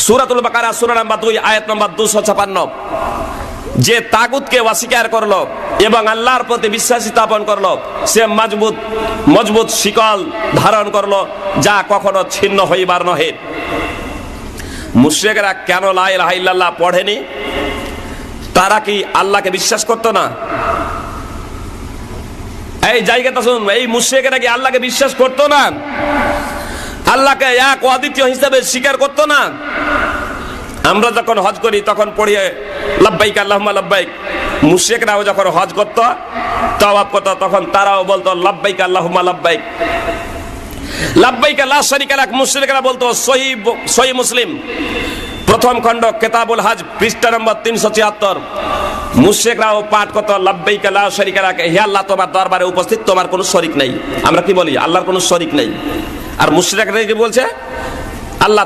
সূরাতুল বাকারা সূরা নাম্বার 2 আয়াত নাম্বার 256, যে তাগুতকে অস্বীকার করলো এবং আল্লাহর প্রতি বিশ্বাস স্থাপন করলো, সে মজবুত শিকল ধারণ করলো, যা কখনো ছিন্ন হইবার নহে। মুশরিকরা কেন লা ইলাহা ইল্লাল্লাহ পড়েনি? তারা কি আল্লাহকে বিশ্বাস করতো না? এই জায়গাটা শুনুন, এই মুশরিকরা কি আল্লাহকে বিশ্বাস করতো না? আল্লাহকে এক অদ্বিতীয় হিসাবে স্বীকার করতো না? আমরা যখন হজ করি তখন পড়ি লাব্বাইক আল্লাহুম্মা লাব্বাইক। মুশরিকরাও যখন হজ করতো, তাওয়াফ করতো, তখন তারাও বলতো লাব্বাইক আল্লাহুম্মা লাব্বাইক, লাব্বাইক লা শারীকা লাক। মুশরিকরা বলতো, সহিহ মুসলিম প্রথম খণ্ড কিতাবুল হজ পৃষ্ঠা নম্বর 376, মুশরিকরাও পাঠ করতো লাব্বাইক লা শারীকা লাক, হে আল্লাহ তোমার দরবারে উপস্থিত, তোমার কোনো শরীক নাই। আমরা কি বলি? আল্লাহর কোনো শরীক নাই। আর মুশরিকরা কি বলছে? আল্লাহ